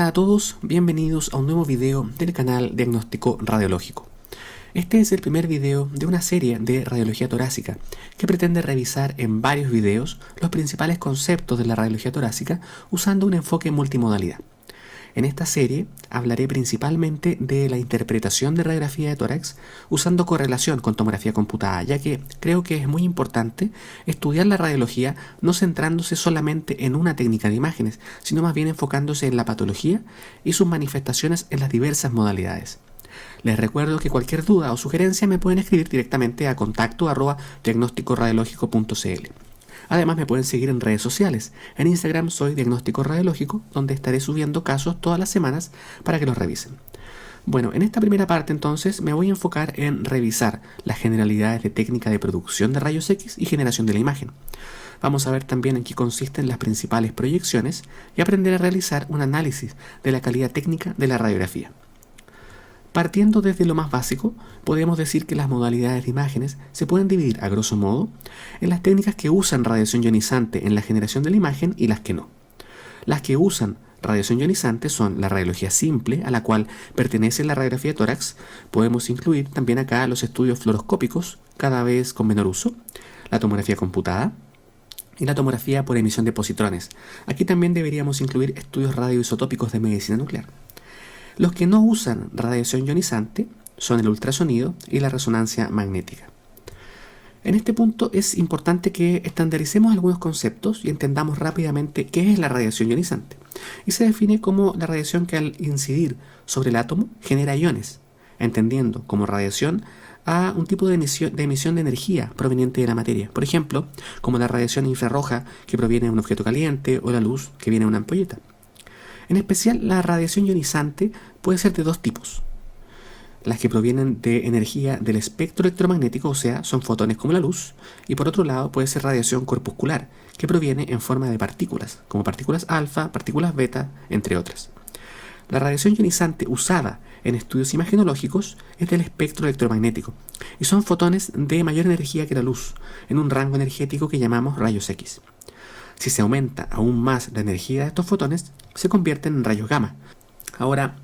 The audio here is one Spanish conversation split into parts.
Hola a todos, bienvenidos a un nuevo video del canal Diagnóstico Radiológico. Este es el primer video de una serie de radiología torácica que pretende revisar en varios videos los principales conceptos de la radiología torácica usando un enfoque multimodalidad. En esta serie hablaré principalmente de la interpretación de radiografía de tórax usando correlación con tomografía computada, ya que creo que es muy importante estudiar la radiología no centrándose solamente en una técnica de imágenes, sino más bien enfocándose en la patología y sus manifestaciones en las diversas modalidades. Les recuerdo que cualquier duda o sugerencia me pueden escribir directamente a contacto@diagnosticoradiológico.cl. Además me pueden seguir en redes sociales. En Instagram soy Diagnóstico Radiológico, donde estaré subiendo casos todas las semanas para que los revisen. Bueno, en esta primera parte entonces me voy a enfocar en revisar las generalidades de técnica de producción de rayos X y generación de la imagen. Vamos a ver también en qué consisten las principales proyecciones y aprender a realizar un análisis de la calidad técnica de la radiografía. Partiendo desde lo más básico, podemos decir que las modalidades de imágenes se pueden dividir, a grosso modo, en las técnicas que usan radiación ionizante en la generación de la imagen y las que no. Las que usan radiación ionizante son la radiología simple, a la cual pertenece la radiografía de tórax. Podemos incluir también acá los estudios fluoroscópicos, cada vez con menor uso, la tomografía computada y la tomografía por emisión de positrones. Aquí también deberíamos incluir estudios radioisotópicos de medicina nuclear. Los que no usan radiación ionizante son el ultrasonido y la resonancia magnética. En este punto es importante que estandaricemos algunos conceptos y entendamos rápidamente qué es la radiación ionizante. Y se define como la radiación que al incidir sobre el átomo genera iones, entendiendo como radiación a un tipo de emisión de energía proveniente de la materia. Por ejemplo, como la radiación infrarroja que proviene de un objeto caliente o la luz que viene de una ampolleta. En especial, la radiación ionizante puede ser de dos tipos. Las que provienen de energía del espectro electromagnético, o sea, son fotones como la luz, y por otro lado puede ser radiación corpuscular, que proviene en forma de partículas, como partículas alfa, partículas beta, entre otras. La radiación ionizante usada en estudios imagenológicos es del espectro electromagnético, y son fotones de mayor energía que la luz, en un rango energético que llamamos rayos X. Si se aumenta aún más la energía de estos fotones, se convierten en rayos gamma. Ahora,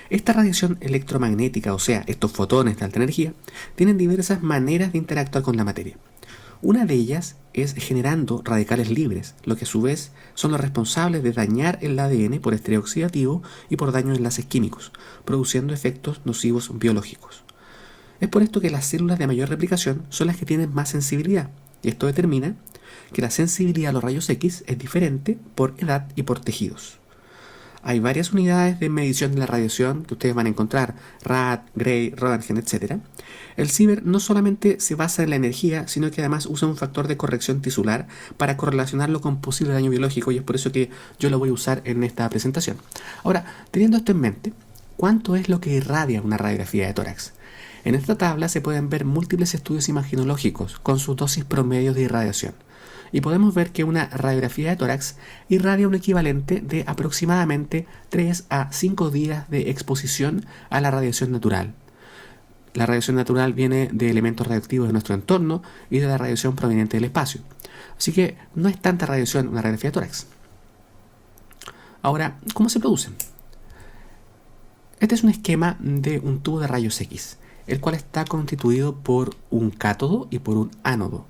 esta radiación electromagnética, o sea, estos fotones de alta energía, tienen diversas maneras de interactuar con la materia. Una de ellas es generando radicales libres, lo que a su vez son los responsables de dañar el ADN por estrés oxidativo y por daño en enlaces químicos, produciendo efectos nocivos biológicos. Es por esto que las células de mayor replicación son las que tienen más sensibilidad, y esto determina que la sensibilidad a los rayos X es diferente por edad y por tejidos. Hay varias unidades de medición de la radiación que ustedes van a encontrar, Rad, Gray, Röntgen, etc. El CIBER no solamente se basa en la energía, sino que además usa un factor de corrección tisular para correlacionarlo con posible daño biológico, y es por eso que yo lo voy a usar en esta presentación. Ahora, teniendo esto en mente, ¿cuánto es lo que irradia una radiografía de tórax? En esta tabla se pueden ver múltiples estudios imagenológicos con sus dosis promedios de irradiación. Y podemos ver que una radiografía de tórax irradia un equivalente de aproximadamente 3 a 5 días de exposición a la radiación natural. La radiación natural viene de elementos radioactivos de nuestro entorno y de la radiación proveniente del espacio. Así que no es tanta radiación una radiografía de tórax. Ahora, ¿cómo se producen? Este es un esquema de un tubo de rayos X, el cual está constituido por un cátodo y por un ánodo.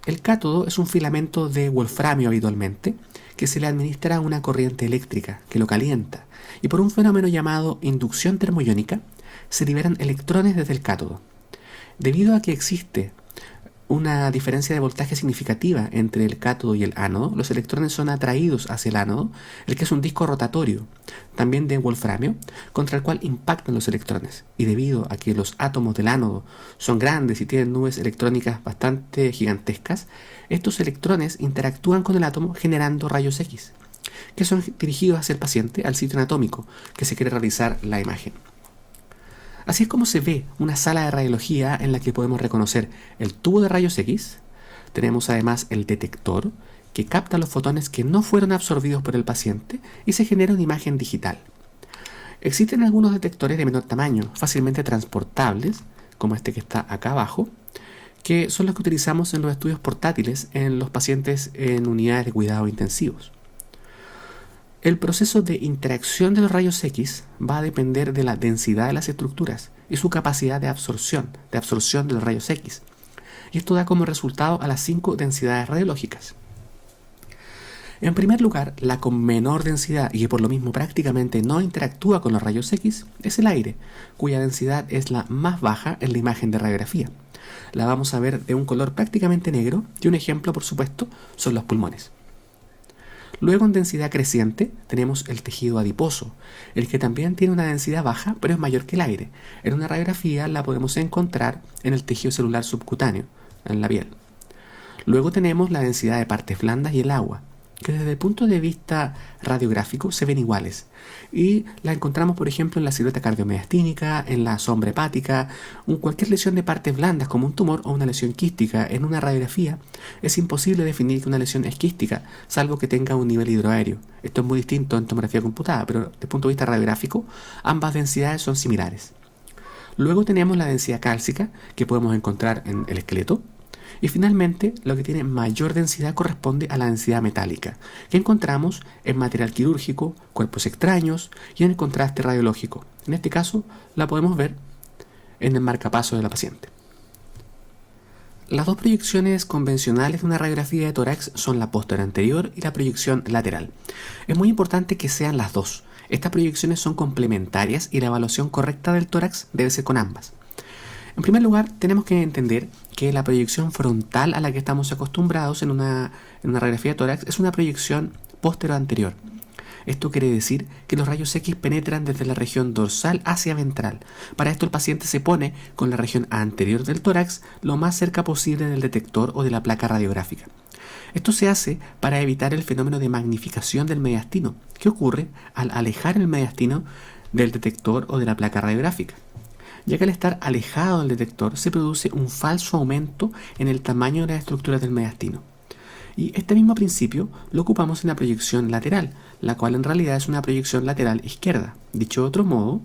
El cátodo es un filamento de wolframio habitualmente, que se le administra una corriente eléctrica que lo calienta, y por un fenómeno llamado inducción termoiónica se liberan electrones desde el cátodo. Debido a que existe una diferencia de voltaje significativa entre el cátodo y el ánodo, los electrones son atraídos hacia el ánodo, el que es un disco rotatorio, también de wolframio, contra el cual impactan los electrones. Y debido a que los átomos del ánodo son grandes y tienen nubes electrónicas bastante gigantescas, estos electrones interactúan con el átomo generando rayos X, que son dirigidos hacia el paciente al sitio anatómico que se quiere realizar la imagen. Así es como se ve una sala de radiología en la que podemos reconocer el tubo de rayos X. Tenemos además el detector que capta los fotones que no fueron absorbidos por el paciente y se genera una imagen digital. Existen algunos detectores de menor tamaño, fácilmente transportables, como este que está acá abajo, que son los que utilizamos en los estudios portátiles en los pacientes en unidades de cuidados intensivos. El proceso de interacción de los rayos X va a depender de la densidad de las estructuras y su capacidad de absorción de los rayos X. Y esto da como resultado a las 5 densidades radiológicas. En primer lugar, la con menor densidad y que por lo mismo prácticamente no interactúa con los rayos X es el aire, cuya densidad es la más baja en la imagen de radiografía. La vamos a ver de un color prácticamente negro y un ejemplo, por supuesto, son los pulmones. Luego, en densidad creciente, tenemos el tejido adiposo, el que también tiene una densidad baja, pero es mayor que el aire. En una radiografía la podemos encontrar en el tejido celular subcutáneo, en la piel. Luego tenemos la densidad de partes blandas y el agua, que desde el punto de vista radiográfico se ven iguales. Y la encontramos, por ejemplo, en la silueta cardiomediastínica, en la sombra hepática, cualquier lesión de partes blandas como un tumor o una lesión quística. En una radiografía es imposible definir que una lesión es quística, salvo que tenga un nivel hidroaéreo. Esto es muy distinto en tomografía computada, pero desde el punto de vista radiográfico, ambas densidades son similares. Luego tenemos la densidad cálcica, que podemos encontrar en el esqueleto. Y finalmente, lo que tiene mayor densidad corresponde a la densidad metálica, que encontramos en material quirúrgico, cuerpos extraños y en el contraste radiológico. En este caso, la podemos ver en el marcapaso de la paciente. Las dos proyecciones convencionales de una radiografía de tórax son la posterior anterior y la proyección lateral. Es muy importante que sean las dos. Estas proyecciones son complementarias y la evaluación correcta del tórax debe ser con ambas. En primer lugar, tenemos que entender que la proyección frontal a la que estamos acostumbrados en una radiografía de tórax es una proyección posterior-anterior. Esto quiere decir que los rayos X penetran desde la región dorsal hacia ventral. Para esto el paciente se pone con la región anterior del tórax lo más cerca posible del detector o de la placa radiográfica. Esto se hace para evitar el fenómeno de magnificación del mediastino, que ocurre al alejar el mediastino del detector o de la placa radiográfica, ya que al estar alejado del detector se produce un falso aumento en el tamaño de las estructuras del mediastino. Y este mismo principio lo ocupamos en la proyección lateral, la cual en realidad es una proyección lateral izquierda. Dicho de otro modo,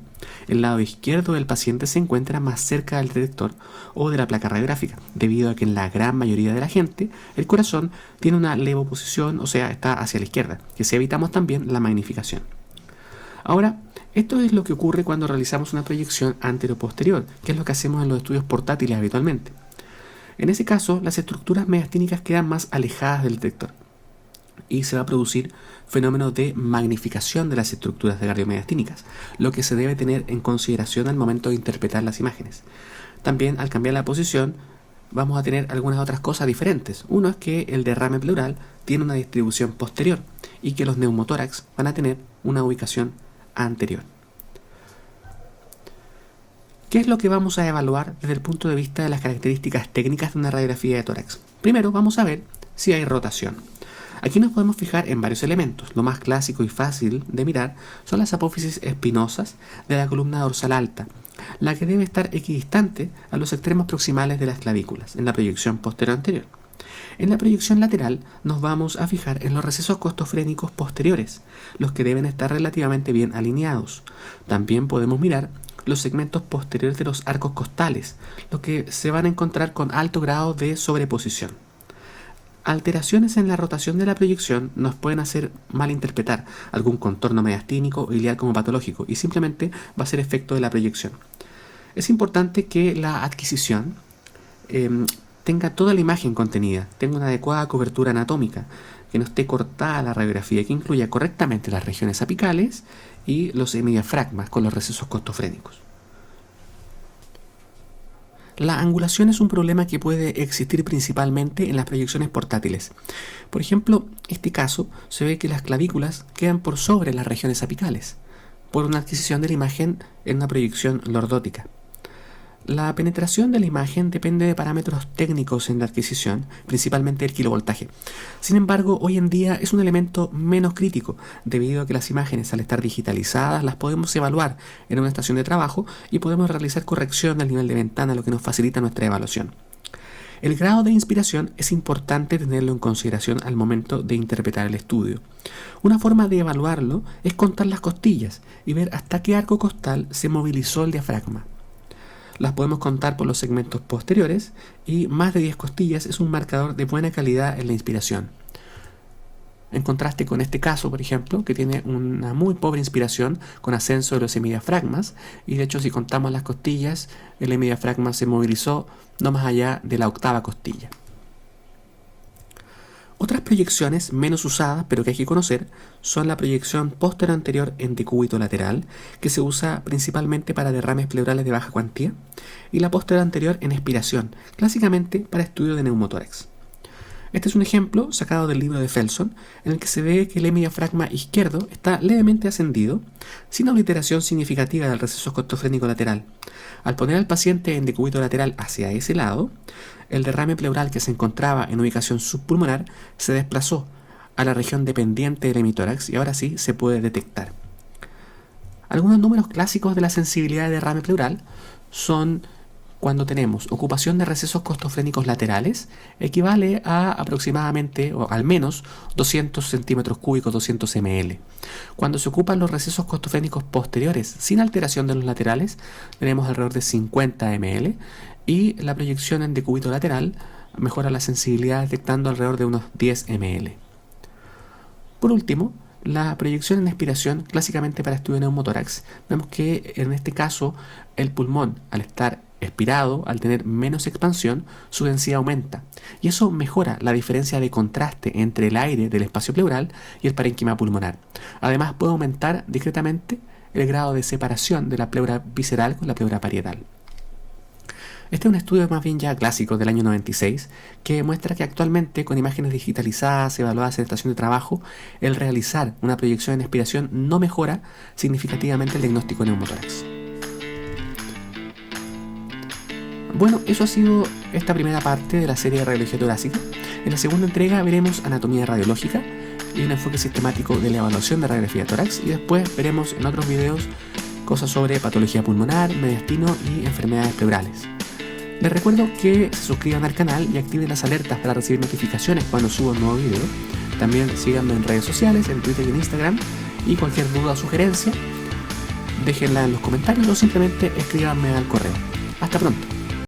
el lado izquierdo del paciente se encuentra más cerca del detector o de la placa radiográfica, debido a que en la gran mayoría de la gente el corazón tiene una levoposición, o sea, está hacia la izquierda, que si evitamos también la magnificación. Ahora, esto es lo que ocurre cuando realizamos una proyección anteroposterior, que es lo que hacemos en los estudios portátiles habitualmente. En ese caso, las estructuras mediastínicas quedan más alejadas del detector y se va a producir fenómeno de magnificación de las estructuras cardiomediastínicas, lo que se debe tener en consideración al momento de interpretar las imágenes. También, al cambiar la posición, vamos a tener algunas otras cosas diferentes. Uno es que el derrame pleural tiene una distribución posterior y que los neumotórax van a tener una ubicación anterior. ¿Qué es lo que vamos a evaluar desde el punto de vista de las características técnicas de una radiografía de tórax? Primero vamos a ver si hay rotación. Aquí nos podemos fijar en varios elementos. Lo más clásico y fácil de mirar son las apófisis espinosas de la columna dorsal alta, la que debe estar equidistante a los extremos proximales de las clavículas, en la proyección posterior anterior. En la proyección lateral nos vamos a fijar en los recesos costofrénicos posteriores, los que deben estar relativamente bien alineados. También podemos mirar los segmentos posteriores de los arcos costales, los que se van a encontrar con alto grado de sobreposición. Alteraciones en la rotación de la proyección nos pueden hacer malinterpretar algún contorno mediastínico o iliar como patológico y simplemente va a ser efecto de la proyección. Es importante que la adquisición tenga toda la imagen contenida, tenga una adecuada cobertura anatómica, que no esté cortada la radiografía, que incluya correctamente las regiones apicales y los hemidiafragmas con los recesos costofrénicos. La angulación es un problema que puede existir principalmente en las proyecciones portátiles. Por ejemplo, en este caso se ve que las clavículas quedan por sobre las regiones apicales, por una adquisición de la imagen en una proyección lordótica. La penetración de la imagen depende de parámetros técnicos en la adquisición, principalmente el kilovoltaje. Sin embargo, hoy en día es un elemento menos crítico, debido a que las imágenes, al estar digitalizadas, las podemos evaluar en una estación de trabajo y podemos realizar corrección del nivel de ventana, lo que nos facilita nuestra evaluación. El grado de inspiración es importante tenerlo en consideración al momento de interpretar el estudio. Una forma de evaluarlo es contar las costillas y ver hasta qué arco costal se movilizó el diafragma. Las podemos contar por los segmentos posteriores y más de 10 costillas es un marcador de buena calidad en la inspiración. En contraste con este caso, por ejemplo, que tiene una muy pobre inspiración con ascenso de los hemidiafragmas, y de hecho si contamos las costillas, el hemidiafragma se movilizó no más allá de la octava costilla. Otras proyecciones menos usadas, pero que hay que conocer, son la proyección posterior-anterior en decúbito lateral, que se usa principalmente para derrames pleurales de baja cuantía, y la posterior-anterior en expiración, clásicamente para estudio de neumotórax. Este es un ejemplo sacado del libro de Felson, en el que se ve que el hemidiafragma izquierdo está levemente ascendido, sin obliteración significativa del receso costofrénico lateral. Al poner al paciente en decúbito lateral hacia ese lado, el derrame pleural que se encontraba en ubicación subpulmonar se desplazó a la región dependiente del hemitórax y ahora sí se puede detectar. Algunos números clásicos de la sensibilidad de derrame pleural son cuando tenemos ocupación de recesos costofrénicos laterales, equivale a aproximadamente, o al menos, 200 centímetros cúbicos, 200 ml. Cuando se ocupan los recesos costofrénicos posteriores sin alteración de los laterales, tenemos alrededor de 50 ml, y la proyección en decúbito lateral mejora la sensibilidad detectando alrededor de unos 10 ml. Por último, la proyección en expiración, clásicamente para estudio de neumotórax, vemos que en este caso el pulmón, al estar expirado, al tener menos expansión, su densidad aumenta, y eso mejora la diferencia de contraste entre el aire del espacio pleural y el parénquima pulmonar. Además, puede aumentar discretamente el grado de separación de la pleura visceral con la pleura parietal. Este es un estudio más bien ya clásico del año 96 que muestra que actualmente con imágenes digitalizadas evaluadas en estación de trabajo, el realizar una proyección en expiración no mejora significativamente el diagnóstico de neumotórax. Bueno, eso ha sido esta primera parte de la serie de radiología torácica. En la segunda entrega veremos anatomía radiológica y un enfoque sistemático de la evaluación de radiografía de tórax, y después veremos en otros videos cosas sobre patología pulmonar, mediastino y enfermedades pleurales. Les recuerdo que se suscriban al canal y activen las alertas para recibir notificaciones cuando suba un nuevo video. También síganme en redes sociales, en Twitter y en Instagram, y cualquier duda o sugerencia déjenla en los comentarios o simplemente escríbanme al correo. Hasta pronto.